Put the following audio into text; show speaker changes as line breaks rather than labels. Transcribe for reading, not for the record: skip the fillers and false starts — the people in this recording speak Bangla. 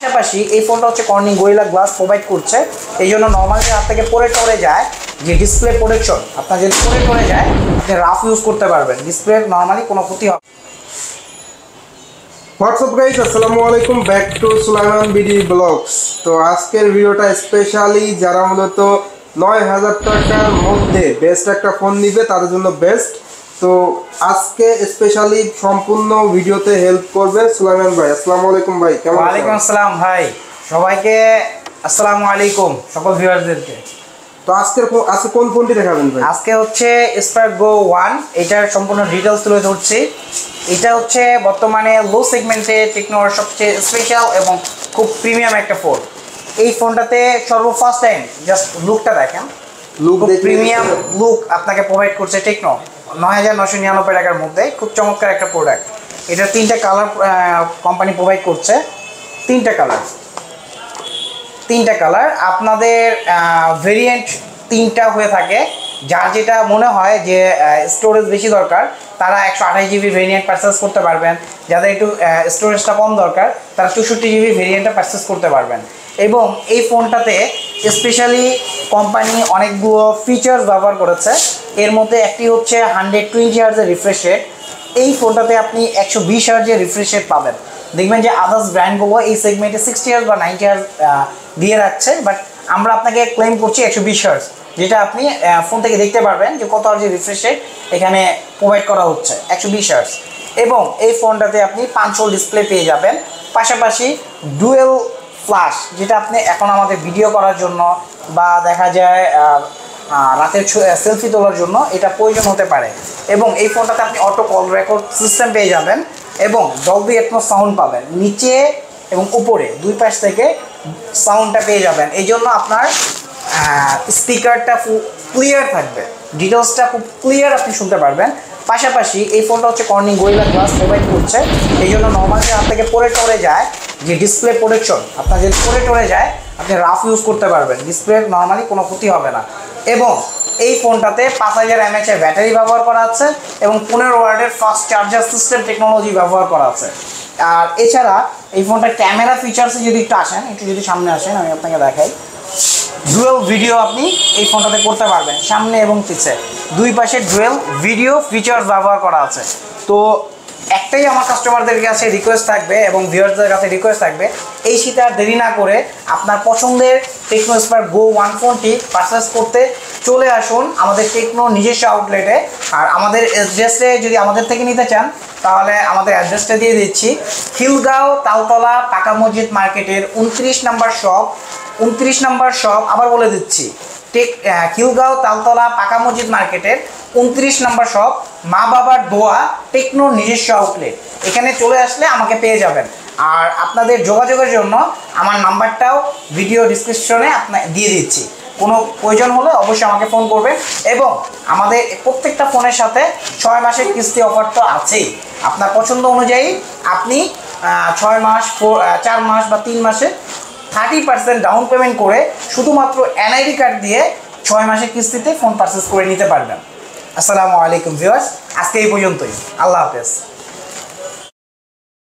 পাশাপাশি এই ফোনটা হচ্ছে কর্নিং গরিলা গ্লাস প্রোভাইড করছে, এই জন্য নর্মালি হাত থেকে পড়ে টরে যায় যে ডিসপ্লে প্রোটেকশন, আপনার যদি পড়ে টরে যায় আপনি রাফ ইউজ করতে পারবেন, ডিসপ্লে নর্মালি কোনো ক্ষতি হবে।
হোয়াটসঅ্যাপ গাইস, আসসালামু আলাইকুম, back to Sulaiman BD blogs. তো আজকের ভিডিওটা স্পেশালি যারা মূলত ৯,০০০ টাকার মধ্যে বেস্ট একটা ফোন নিবে তাদের জন্য বেস্ট। তো আজকে স্পেশালি সম্পূর্ণ ভিডিওতে হেল্প করবে সুলাইমান ভাই। আসসালামু আলাইকুম ভাই, কেমন আছেন?
ওয়ালাইকুম আসসালাম ভাই, সবাইকে আসসালামু আলাইকুম, সকল ভিউয়ারদেরকে।
তো আজকে কোন ফোনটি দেখাবেন ভাই?
আজকে হচ্ছে স্পার্ক গো 1, এটার সম্পূর্ণ ডিটেলস তুলে ধরছি। এটা হচ্ছে বর্তমানে লো সেগমেন্টে টেকনোর সবচেয়ে স্পেশাল এবং খুব প্রিমিয়াম একটা ফোন। এই ফোনটাতে সর্বফার্স্ট টাইম জাস্ট লুকটা দেখেন, প্রিমিয়াম লুক আপনাকে প্রোভাইড করছে টেকনো ৯,৯৯৯ টাকার মধ্যে। খুব চমৎকার একটা প্রোডাক্ট। এটা 3টা কালার কোম্পানি প্রোভাইড করছে, 3টা কালার আপনাদের ভেরিয়েন্ট 3টা হয়ে থাকে। যার যেটা মনে হয় যে স্টোরেজ বেশি দরকার তারা 128 জিবি ভেরিয়েন্ট পারচেস করতে পারবেন, যাদের একটু স্টোরেজটা কম দরকার তারা 64 জিবি ভেরিয়েন্টটা পারচেস করতে পারবেন। এবং এই ফোনটাতে স্পেশালি কোম্পানি অনেকগুলো ফিচার্স ব্যবহার করেছে। এর মধ্যে একটি হচ্ছে 120 হার্জের রিফ্রেশ রেট। এই ফোনটাতে আপনি 120 হার্জের রিফ্রেশ রেট পাবেন। দেখবেন যে আদার্স ব্র্যান্ডগুলো এই সেগমেন্টে 60 হার্জ বা 90 হার্জ দিয়ে রাখছে, বাট আমরা আপনাকে ক্লেম করছি 120 হার্জ, যেটা আপনি ফোন থেকে দেখতে পারবেন যে কত হার্জের রিফ্রেশ রেট এখানে প্রোভাইড করা হচ্ছে, 120 হার্জ। এবং এই ফোনটাতে আপনি 5 হোল ডিসপ্লে পেয়ে যাবেন, পাশাপাশি ডুয়েল ফ্ল্যাশ, যেটা আপনি এখন আমাদের ভিডিও করার জন্য বা দেখা যায় রাতের সেলফি তোলার জন্য এটা প্রয়োজন হতে পারে। এবং এই ফোনটাতে আপনি অটো কল রেকর্ড সিস্টেম পেয়ে যাবেন এবং ডলবি অ্যাটমস সাউন্ড পাবেন, নিচে এবং উপরে দুই পাশ থেকে সাউন্ডটা পেয়ে যাবেন। এই জন্য আপনার স্পিকারটা ক্লিয়ার থাকবে, ডিটেলসটা খুব ক্লিয়ার আপনি শুনতে পারবেন। পাশাপাশি এই ফোনটা হচ্ছে কর্নিং গরিলা গ্লাস প্রোভাইড করছে, এই জন্য নর্মালি হাত থেকে পড়ে টরে যায় যে ডিসপ্লে প্রোটেকশন, আপনার যদি পড়ে টরে যায় আপনি রাফ ইউজ করতে পারবেন, ডিসপ্লে নর্মালি কোনো ক্ষতি হবে না। এবং এই ফোনটাতে 5000 mAh এর ব্যাটারি ব্যবহার করা আছে এবং 15 ওয়াটের ফাস্ট চার্জার সিস্টেম টেকনোলজি ব্যবহার করা আছে। আর এছাড়া এই ফোনটার ক্যামেরা ফিচার্সে যদি একটু আসেন, একটু যদি সামনে আসেন আমি আপনাকে দেখাই, ডুয়েল ভিডিও আপনি এই ফোনটাতে করতে পারবেন, সামনে এবং পিছে দুই পাশে ডুয়েল ভিডিও ফিচার্স ব্যবহার করা আছে। তো একটাই আমার কাস্টমারদের কাছে রিকোয়েস্ট থাকবে এবং ভিউয়ারদের কাছে রিকোয়েস্ট থাকবে, এই শীতে আর দেরি না করে আপনার পছন্দের টেকনো স্পার্ক গো 1 ফোনটি পারচেস করতে চলে আসুন আমাদের টেকনো নিজস্ব আউটলেটে। আর আমাদের অ্যাড্রেসে যদি আমাদের থেকে নিতে চান তাহলে আমাদের অ্যাড্রেসটা দিয়ে দিচ্ছি, খিলগাঁও তালতলা পাকা মসজিদ মার্কেটের 29 নম্বর শপ। 29 নম্বর শপ আবার বলে দিচ্ছি, খিলগাঁও তালতলা পাকা মসজিদ মার্কেটের 29 নম্বর শপ, মা বাবার দোয়া টেকনোর নিজস্ব আউটলেট। এখানে চলে আসলে আমাকে পেয়ে যাবেন। আর আপনাদের যোগাযোগের জন্য আমার নাম্বারটাও ভিডিও ডিসক্রিপশনে দিয়ে দিচ্ছি, কোনো প্রয়োজন হলে অবশ্যই আমাকে ফোন করবেন। এবং আমাদের প্রত্যেকটা ফোনের সাথে 6 মাসের কিস্তি অফার তো আছেই। আপনার পছন্দ অনুযায়ী আপনি 6 মাস, 4 মাস বা 3 মাসে 30% ডাউন পেমেন্ট করে শুধুমাত্র এনআইডি কার্ড দিয়ে 6 মাসের কিস্তিতে ফোন পারচেস করে নিতে পারবেন। আসসালামু আলাইকুম ভিউয়ার্স, আজকে এই পর্যন্তই, আল্লাহ হাফেজ।